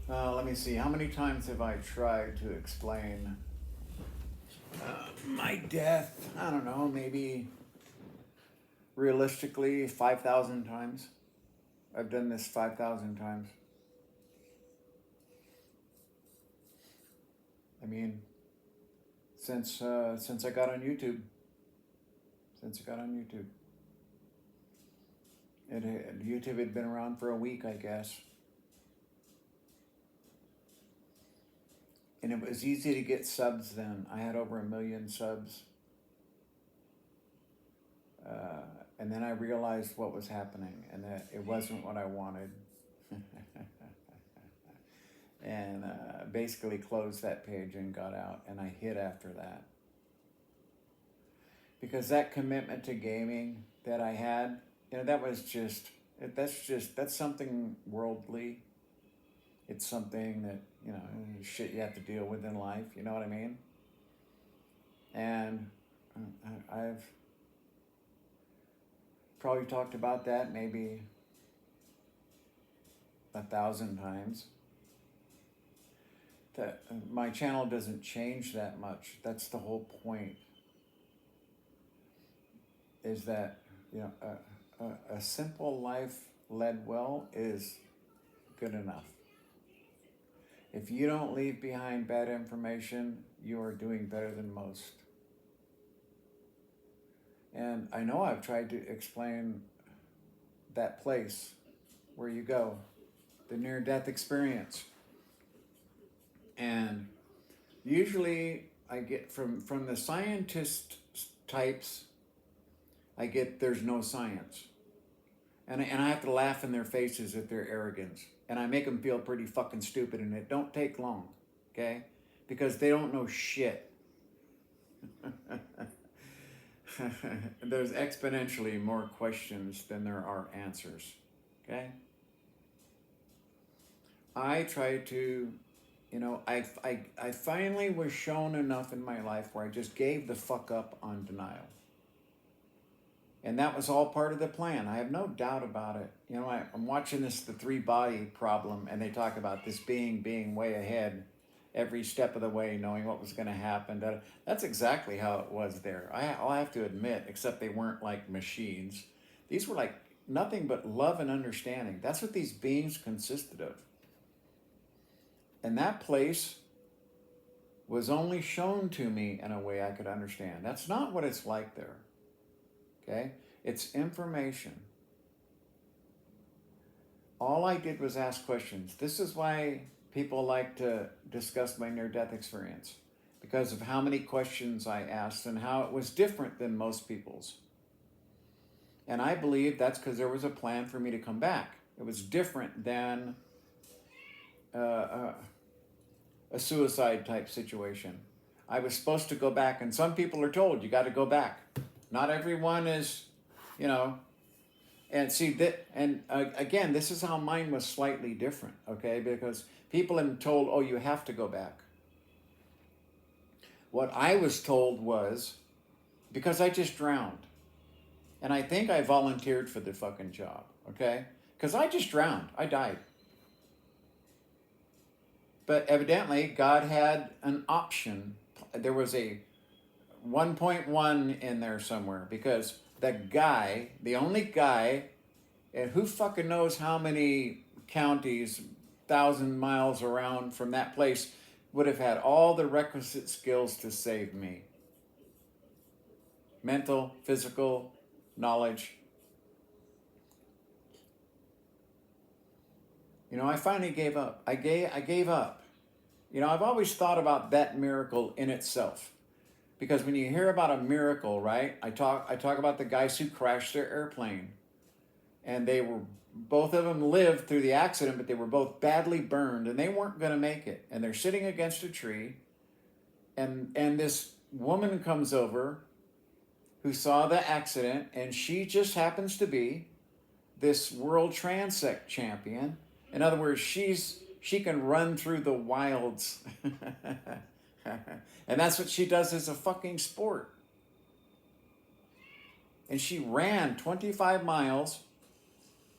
Let me see. How many times have I tried to explain my death? I don't know. Maybe realistically 5,000 times. I've done this 5,000 times. I mean, since I got on YouTube. Since I got on YouTube. YouTube had been around for a week, I guess. And it was easy to get subs then. I had over 1 million subs. And then I realized what was happening and that it wasn't what I wanted. And basically closed that page and got out. And I hid after that. Because that commitment to gaming that I had, that was that's something worldly. It's something that, shit you have to deal with in life, you know what I mean? And I've probably talked about that maybe 1,000 times. That my channel doesn't change that much. That's the whole point. Is that, a simple life led well is good enough. If you don't leave behind bad information, you are doing better than most. And I know I've tried to explain that place where you go, the near-death experience. And usually I get from the scientist types, I get there's no science. And I have to laugh in their faces at their arrogance. And I make them feel pretty fucking stupid, and it don't take long, okay? Because they don't know shit. There's exponentially more questions than there are answers, okay? I try to, I finally was shown enough in my life where I just gave the fuck up on denial. And that was all part of the plan. I have no doubt about it. I'm watching the 3-body problem, and they talk about this being way ahead every step of the way, knowing what was going to happen. That's exactly how it was there. I'll have to admit, except they weren't like machines. These were like nothing but love and understanding. That's what these beings consisted of. And that place was only shown to me in a way I could understand. That's not what it's like there. Okay? It's information. All I did was ask questions. This is why people like to discuss my near-death experience, because of how many questions I asked and how it was different than most people's. And I believe that's because there was a plan for me to come back. It was different than a suicide type situation. I was supposed to go back, and some people are told you got to go back. Not everyone is, and see that, and again, this is how mine was slightly different, okay? Because people have been told, oh, you have to go back. What I was told was, because I just drowned, and I think I volunteered for the fucking job, okay? Because I just drowned, I died. But evidently, God had an option. There was a 1.1 in there somewhere, because the only guy, who fucking knows how many counties, 1,000 miles around from that place, would have had all the requisite skills to save me. Mental, physical, knowledge. I finally gave up. I gave up. I've always thought about that miracle in itself. Because when you hear about a miracle, right? I talk about the guys who crashed their airplane. And both of them lived through the accident, but they were both badly burned, and they weren't going to make it. And they're sitting against a tree, and this woman comes over who saw the accident, and she just happens to be this world transect champion. In other words, she can run through the wilds. And that's what she does as a fucking sport. And she ran 25 miles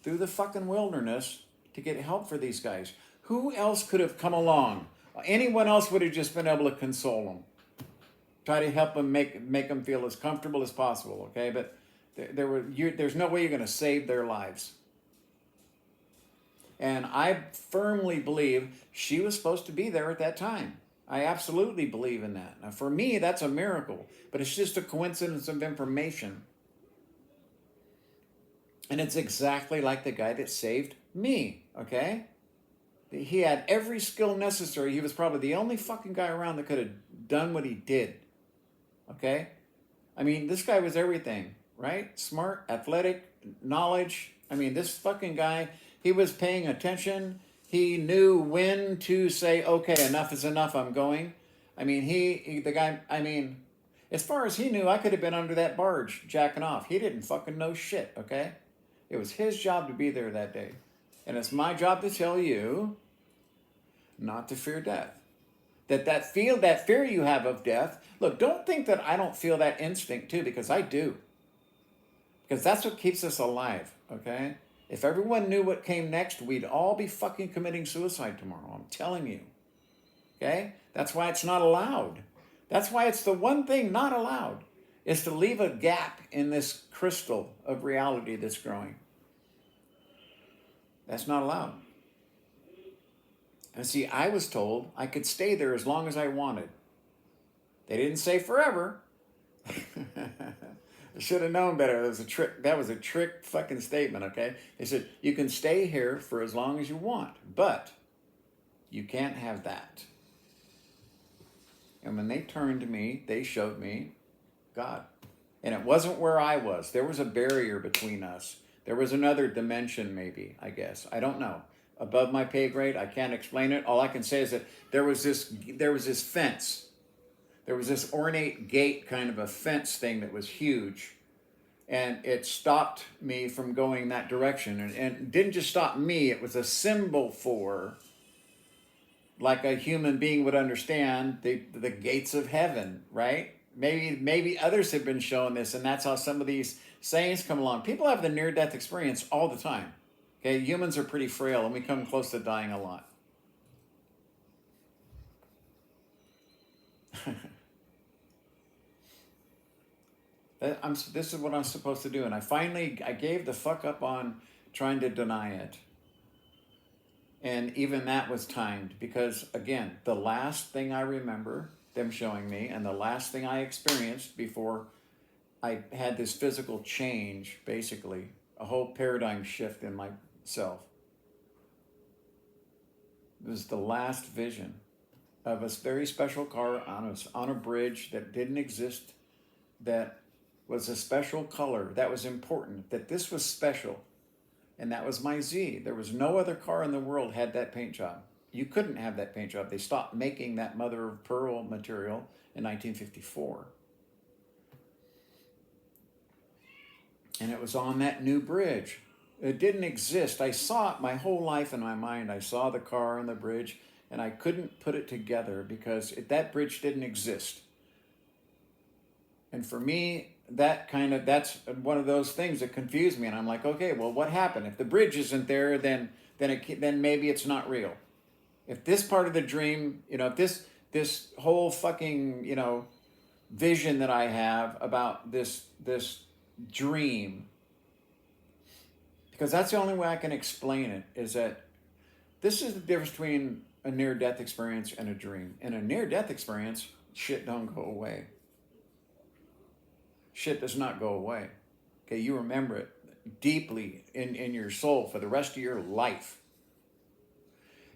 through the fucking wilderness to get help for these guys. Who else could have come along? Anyone else would have just been able to console them, try to help them, make them feel as comfortable as possible. Okay, but there's no way you're going to save their lives. And I firmly believe she was supposed to be there at that time. I absolutely believe in that. Now, for me, that's a miracle, but it's just a coincidence of information. And it's exactly like the guy that saved me, okay? He had every skill necessary. He was probably the only fucking guy around that could have done what he did, okay? I mean, this guy was everything, right? Smart, athletic, knowledge. I mean, this fucking guy, he was paying attention. He knew when to say, okay, enough is enough, I'm going. I mean, the guy, I mean, as far as he knew, I could have been under that barge jacking off. He didn't fucking know shit, okay? It was his job to be there that day. And it's my job to tell you not to fear death. That fear you have of death, look, don't think that I don't feel that instinct too, because I do. Because that's what keeps us alive, okay? If everyone knew what came next, we'd all be fucking committing suicide tomorrow. I'm telling you. Okay? That's why it's not allowed. That's why it's the one thing not allowed, is to leave a gap in this crystal of reality that's growing. That's not allowed. And see, I was told I could stay there as long as I wanted. They didn't say forever. I should have known better. That was a trick. That was a trick fucking statement, okay? They said, you can stay here for as long as you want, but you can't have that. And when they turned to me, they showed me God. And it wasn't where I was. There was a barrier between us. There was another dimension, maybe, I guess. I don't know. Above my pay grade, I can't explain it. All I can say is that there was this fence. There was this ornate gate, kind of a fence thing that was huge. And it stopped me from going that direction. And it didn't just stop me, it was a symbol for, like a human being would understand, the gates of heaven, right? Maybe others have been shown this, and that's how some of these sayings come along. People have the near-death experience all the time. Okay, humans are pretty frail, and we come close to dying a lot. This is what I'm supposed to do, and I gave the fuck up on trying to deny it. And even that was timed, because again, the last thing I remember them showing me, and the last thing I experienced before I had this physical change, basically, a whole paradigm shift in myself, it was the last vision of a very special car on a bridge that didn't exist, that was a special color, that was important, that this was special. And that was my Z. There was no other car in the world had that paint job. You couldn't have that paint job. They stopped making that mother of pearl material in 1954. And it was on that new bridge. It didn't exist. I saw it my whole life in my mind. I saw the car and the bridge, and I couldn't put it together because that bridge didn't exist. And for me, that's one of those things that confuse me, and I'm like, okay, well, what happened? If the bridge isn't there, then maybe it's not real. If this part of the dream, if this whole fucking vision that I have about this dream, because that's the only way I can explain it, is that this is the difference between a near-death experience and a dream. In a near-death experience, shit don't go away. Shit does not go away. Okay, you remember it deeply in your soul for the rest of your life.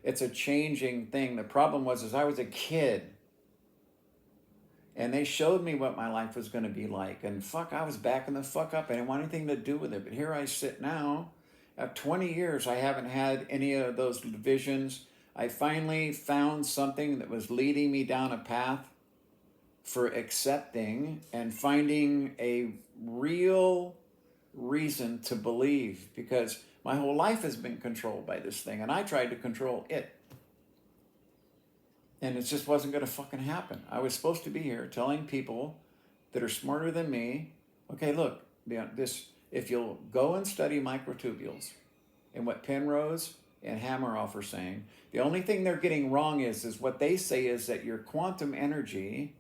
It's a changing thing. The problem was I was a kid, and they showed me what my life was going to be like, and I was backing the fuck up. I didn't want anything to do with it. But here I sit now. At 20 years, I haven't had any of those visions. I finally found something that was leading me down a path for accepting and finding a real reason to believe, because my whole life has been controlled by this thing, and I tried to control it. And it just wasn't going to fucking happen. I was supposed to be here telling people that are smarter than me, okay, look, if you'll go and study microtubules and what Penrose and Hameroff are saying. The only thing they're getting wrong is what they say is that your quantum energy,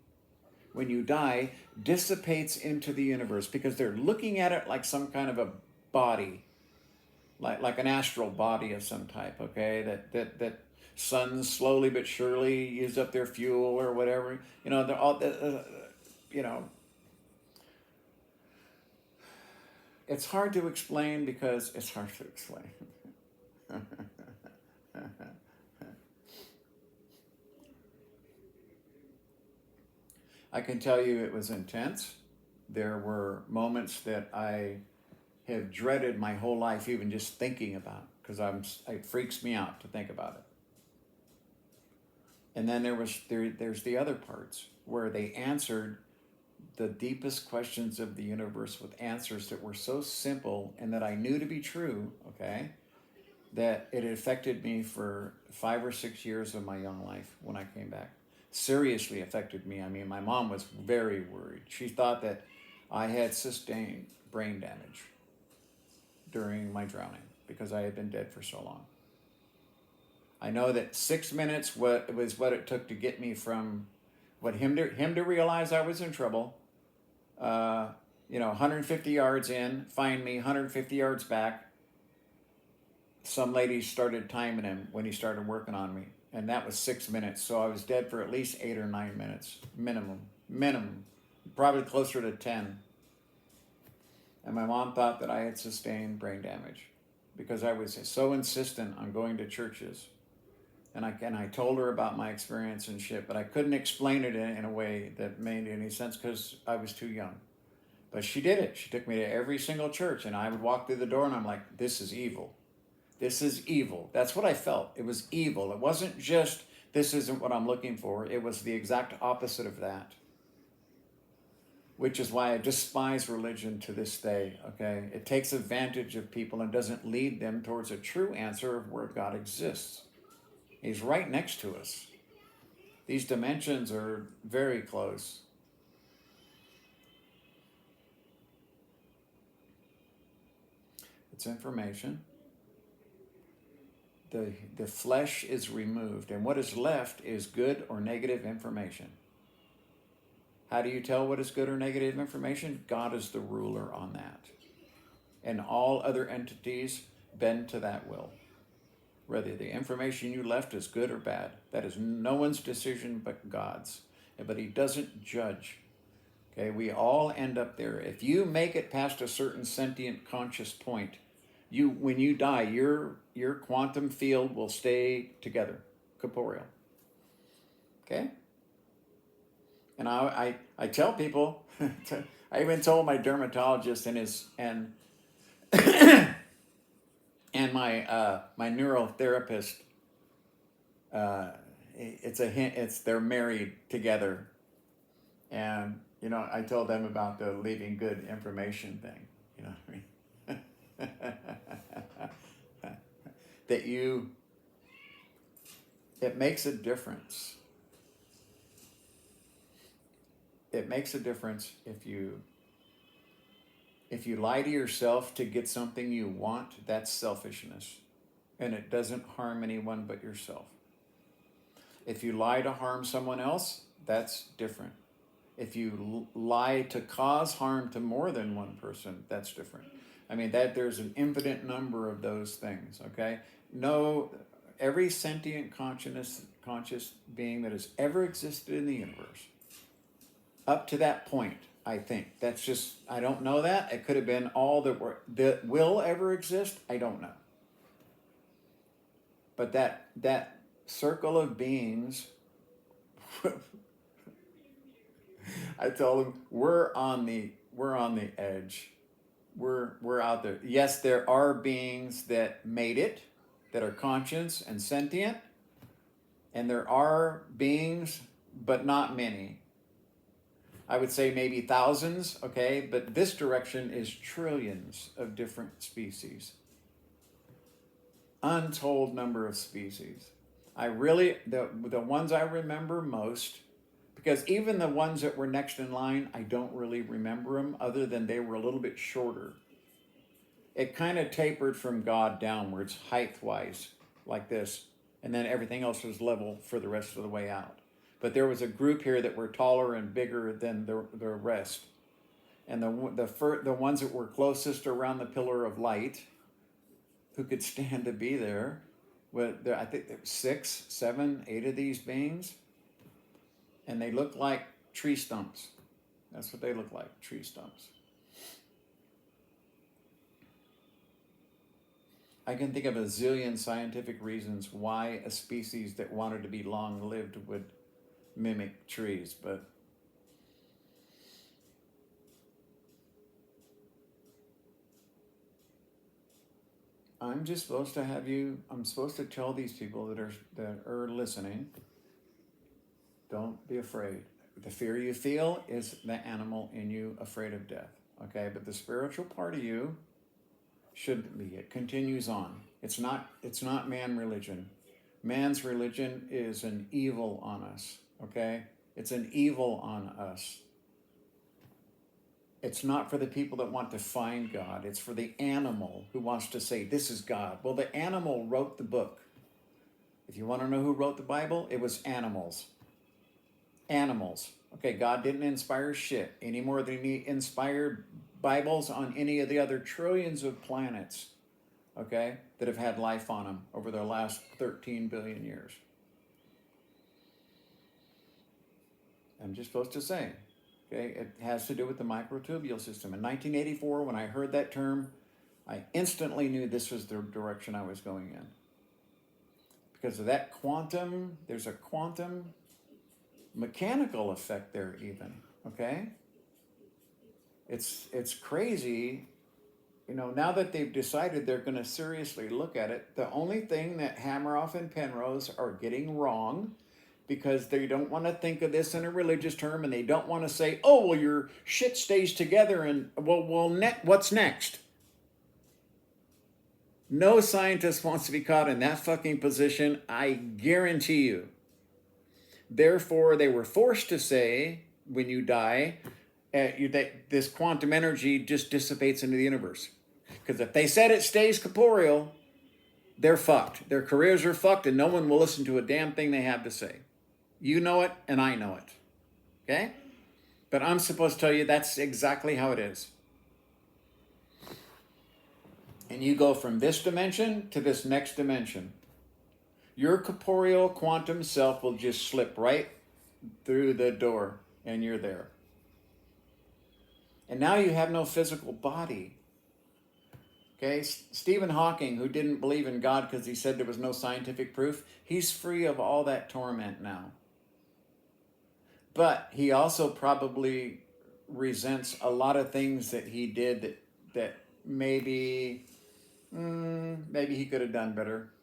when you die, dissipates into the universe, because they're looking at it like some kind of a body, like an astral body of some type, okay? That suns slowly but surely use up their fuel or whatever. You know, they're all, you know, it's hard to explain because it's hard to explain. I can tell you it was intense. There were moments that I have dreaded my whole life, even just thinking about, because it freaks me out to think about it. And then there's the other parts where they answered the deepest questions of the universe with answers that were so simple and that I knew to be true, okay, that it affected me for 5 or 6 years of my young life when I came back. Seriously affected me. I mean, my mom was very worried. She thought that I had sustained brain damage during my drowning because I had been dead for so long. I know that 6 minutes was what it took to get me from him to realize I was in trouble. 150 yards in, find me, 150 yards back. Some ladies started timing him when he started working on me, and that was 6 minutes. So I was dead for at least 8 or 9 minutes, minimum, probably closer to 10. And my mom thought that I had sustained brain damage because I was so insistent on going to churches. And I told her about my experience and shit, but I couldn't explain it in a way that made any sense because I was too young. But she did it. She took me to every single church, and I would walk through the door, and I'm like, this is evil. This is evil. That's what I felt. It was evil. It wasn't just, this isn't what I'm looking for. It was the exact opposite of that. Which is why I despise religion to this day, okay? It takes advantage of people and doesn't lead them towards a true answer of where God exists. He's right next to us. These dimensions are very close. It's information. The flesh is removed, and what is left is good or negative information. How do you tell what is good or negative information? God is the ruler on that. And all other entities bend to that will. Whether the information you left is good or bad, that is no one's decision but God's. But he doesn't judge. Okay, we all end up there. If you make it past a certain sentient conscious point, when you die, your quantum field will stay together, corporeal. Okay? And I tell people, I even told my dermatologist and my neurotherapist, it's a hint. They're married together, and I told them about the leaving good information thing. You know what I mean? It makes a difference. It makes a difference if you lie to yourself to get something you want. That's selfishness, and it doesn't harm anyone but yourself. If you lie to harm someone else, that's different. If you lie to cause harm to more than one person, that's different. I mean, there's an infinite number of those things, okay? No, every sentient conscious being that has ever existed in the universe, up to that point, I think. That's just, I don't know that. It could have been all that will ever exist. I don't know. But that circle of beings, I told them, we're on the edge. We're out there. Yes, there are beings that made it, that are conscious and sentient, and there are beings, but not many. I would say maybe thousands, okay? But this direction is trillions of different species. Untold number of species. The ones I remember most, because even the ones that were next in line, I don't really remember them other than they were a little bit shorter. It kind of tapered from God downwards, height-wise. like this, and then everything else was level for the rest of the way out. But there was a group here that were taller and bigger than the rest. And the ones that were closest around the pillar of light, who could stand to be there, I think there were 6, 7, 8 of these beings, and they looked like tree stumps. That's what they look like, tree stumps. I can think of a zillion scientific reasons why a species that wanted to be long-lived would mimic trees, but I'm just supposed to I'm supposed to tell these people that are listening, don't be afraid. The fear you feel is the animal in you afraid of death, okay? But the spiritual part of you shouldn't be. It continues on. It's not man religion. Man's religion is an evil on us, okay? It's an evil on us. It's not for the people that want to find God. It's for the animal who wants to say, this is God. Well, the animal wrote the book. If you want to know who wrote the Bible, it was animals. Animals. Okay, God didn't inspire shit any more than he inspired Bibles on any of the other trillions of planets, okay, that have had life on them over the last 13 billion years. I'm just supposed to say. Okay, it has to do with the microtubule system. In 1984, when I heard that term, I instantly knew this was the direction I was going in. Because of that quantum, there's a quantum mechanical effect there even, okay? It's crazy. You know, now that they've decided they're going to seriously look at it, the only thing that Hameroff and Penrose are getting wrong, because they don't want to think of this in a religious term, and they don't want to say, oh, well, your shit stays together, and what's next? No scientist wants to be caught in that fucking position, I guarantee you. Therefore, they were forced to say, when you die, that this quantum energy just dissipates into the universe. Because if they said it stays corporeal, they're fucked. Their careers are fucked, and no one will listen to a damn thing they have to say. You know it, and I know it. Okay? But I'm supposed to tell you that's exactly how it is. And you go from this dimension to this next dimension. Your corporeal quantum self will just slip right through the door, and you're there. And now you have no physical body. Okay, Stephen Hawking, who didn't believe in God because he said there was no scientific proof, he's free of all that torment now. But he also probably resents a lot of things that he did that maybe he could have done better.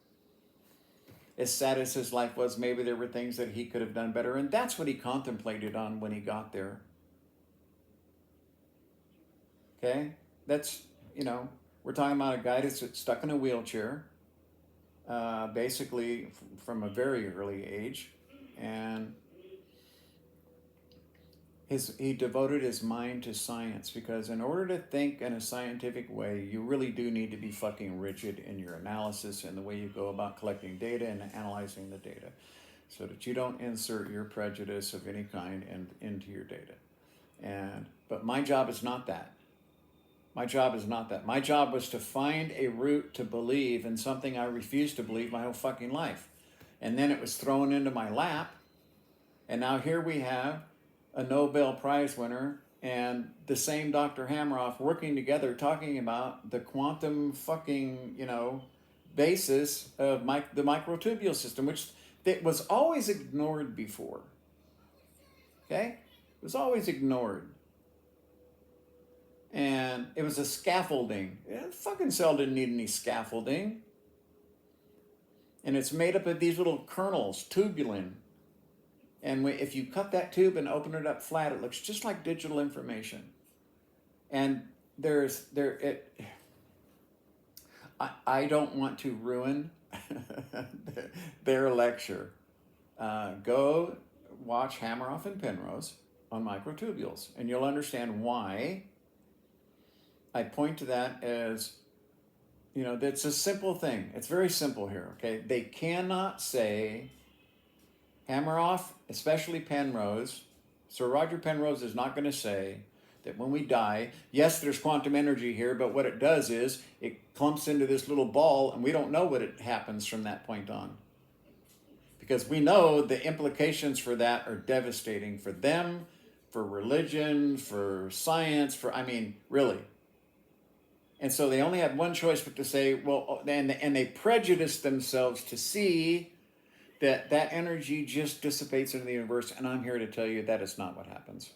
As sad as his life was, maybe there were things that he could have done better, and that's what he contemplated on when he got there. Okay? That's, we're talking about a guy that's stuck in a wheelchair, basically from a very early age, and he devoted his mind to science, because in order to think in a scientific way, you really do need to be fucking rigid in your analysis and the way you go about collecting data and analyzing the data, so that you don't insert your prejudice of any kind into your data. But my job is not that. My job is not that. My job was to find a route to believe in something I refused to believe my whole fucking life. And then it was thrown into my lap. And now here we have a Nobel Prize winner and the same Dr. Hameroff working together talking about the quantum fucking, basis of the microtubule system, which it was always ignored before. Okay? It was always ignored. And it was a scaffolding. The fucking cell didn't need any scaffolding. And it's made up of these little kernels, tubulin. And if you cut that tube and open it up flat, it looks just like digital information. And I don't want to ruin their lecture. Go watch Hameroff and Penrose on microtubules, and you'll understand why I point to that as You know, that's a simple thing. It's very simple here, okay? They cannot say, Hameroff, especially Penrose, Sir Roger Penrose is not going to say that when we die, yes, there's quantum energy here, but what it does is it clumps into this little ball and we don't know what it happens from that point on. Because we know the implications for that are devastating for them, for religion, for science, I mean, really. And so they only had one choice but to say, well, and they prejudice themselves to see that energy just dissipates into the universe. And I'm here to tell you that is not what happens.